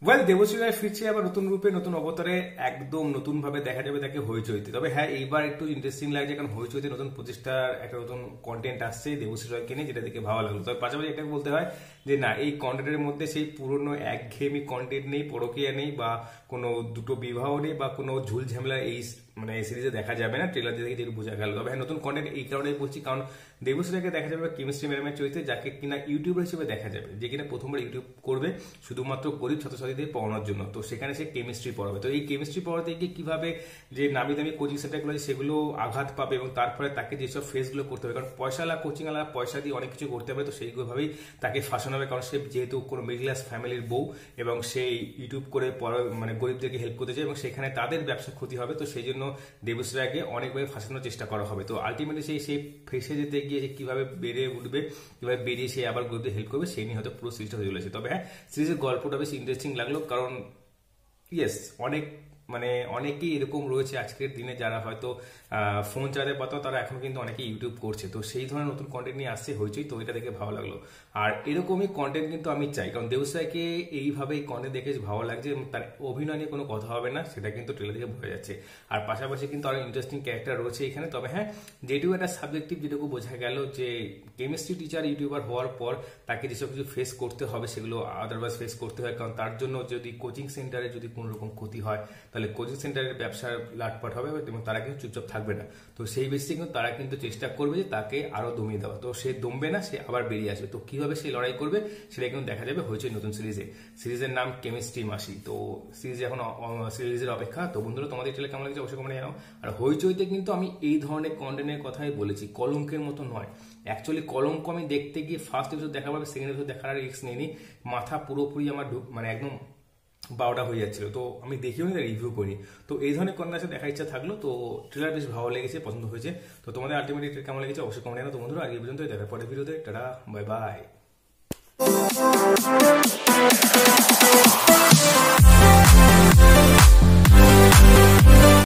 Well, Debashree Roy ফিরছে আবার নতুন রূপে, নতুন অবতারে, একদম নতুন ভাবে দেখা যাবে তাকে হইচইতে। তবে হ্যাঁ, এইবার একটু ইন্টারেস্টিং লাগছে, কারণ হইচইতে নতুন প্রচেষ্টার একটা নতুন কন্টেন্ট আসছে দেবশ্রী রায়কে নিয়ে, যেটা দেখে ভালো লাগলো। তবে পাশাপাশি এটা বলতে হয় যে না, এই কন্টেন্টের মধ্যে সেই পুরনো একঘেয়েমি কন্টেন্ট নেই, পরকীয়া নেই, বা কোনো দুটো বিবাহ নেই, বা কোনো ঝুল ঝামেলা এই মানে এই সিরিজে দেখা যাবে না। ট্রেলার দেখে যেটা বোঝা গেল। তবে হ্যাঁ, নতুন কন্টেন্ট এই কারণেই বলছি, কারণ দেবশ্রী রায়কে দেখা যাবে কেমিস্ট্রি ম্যাডামের চরিত্রে, যাকে কিনা ইউটিউবার হিসেবে দেখা যাবে, যে কিনা প্রথমবার ইউটিউব করবে শুধুমাত্র গরিব ছাত্রছাত্রীদের পড়ানোর জন্য। তো সেখানে সে কেমিস্ট্রি পড়াবে। তো এই কেমিস্ট্রি পড়াতে গিয়ে কিভাবে যে নামি দামি কোচিং সেন্টারগুলো সেগুলো আঘাত পাবে, এবং তারপরে তাকে যেসব ফেসগুলো করতে হবে, কারণ পয়সাওয়ালা কোচিংওয়ালা পয়সা দিয়ে অনেক কিছু করতে হবে, তো সেইভাবেই তাকে ফাঁসানো হবে। কারণ সে যেহেতু কোনো মিডল ক্লাস ফ্যামিলির বউ, এবং সেই ইউটিউব করে মানে গরিবদেরকে হেল্প করতে চায়, এবং সেখানে তাদের ব্যবসা ক্ষতি হবে। তো সেই জন্য দেবশ্রী রায়কে অনেকভাবে ফাঁসানোর চেষ্টা করা হবে। তো আলটিমেটলি সেই ফেসে যেতে গিয়ে যে কিভাবে বেড়ে উঠবে, কিভাবে বেরিয়ে সে আবার গরিবদের হেল্প করবে, সেই নিয়ে হয়তো পুরো সিরিজটা হয়ে চলেছে। তবে হ্যাঁ, সিরিজের গল্পটা বেশ ইন্টারেস্টিং লাগলো, কারণ ইয়েস, অনেকেই এরকম রয়েছে আজকের দিনে যারা হয়তো ফোন চালাতে পারতো, তারা এখন কিন্তু অনেকে ইউটিউব করছে। তো সেই ধরনের নতুন কন্টেন্ট নিয়ে আসছে হয়েছেই, তো এটা দেখে ভালো লাগলো। আর এরকমই কন্টেন্ট কিন্তু আমি চাই, কারণ দেবশ্রী রায়কে এইভাবে এই কন্টেন্ট দেখে ভালো লাগছে, এবং তার অভিনয় নিয়ে কোনো কথা হবে না, সেটা কিন্তু ট্রেলার থেকে বোঝা যাচ্ছে। আর পাশাপাশি কিন্তু আরো ইন্টারেস্টিং ক্যারেক্টার রয়েছে এখানে। তবে হ্যাঁ, যেটুকু একটা সাবজেক্টিভ, যেটুকু বোঝা গেল যে কেমিস্ট্রি টিচার ইউটিউবার হওয়ার পর তাকে যেসব কিছু ফেস করতে হবে, সেগুলো আদারওয়াইজ ফেস করতে হয়। কারণ তার জন্য যদি কোচিং সেন্টারে যদি কোনো রকম ক্ষতি হয়, তাহলে কোচিং সেন্টারের ব্যবসার লাটপাট হবে, এবং তারা কিন্তু চুপচাপ থাকবে না। তো সেই বেসিসে কিন্তু তারা কিন্তু চেষ্টা করবে যে তাকে আরো দমিয়ে দেওয়া। তো সে দমবে না, সে আবার বেরিয়ে আসবে। তো কিভাবে সে লড়াই করবে সেটা কিন্তু দেখা যাবে হয়েছে নতুন সিরিজে। সিরিজের নাম কেমিস্ট্রি মাসি। তো সিরিজ এখন সিরিজের অপেক্ষা। তো বন্ধুরা, তোমাদের চ্যানেল কেমন লাগছে অবশ্যই কমেন্টে জানাও। আর হইচইতে কিন্তু আমি এই ধরনের কন্টেন্টের কথাই বলেছি, কলঙ্কের মতো নয়। অ্যাকচুয়ালি কলঙ্ক আমি দেখতে গিয়ে ফার্স্ট এপিসোড দেখা পাবে, সেকেন্ড এপিসোড দেখার আর রিস্ক নেই, মাথা পুরোপুরি আমার মানে একদম 12টা হয়ে যাচ্ছিল। তো আমি দেখিও নি, রিভিউ করি। তো এই ধরনের কন্টেন্ট আছে দেখার ইচ্ছা থাকলো। তো ট্রেলার বেশ ভালো লেগেছে, পছন্দ হয়েছে। তো তোমাদের আলটিমেটলি কেমন লেগেছে অবশ্যই কমেন্ট জানাও। তো বন্ধুরা, আজ এই পর্যন্ত, দেখা পরের ভিডিওতে। Tata, bye bye.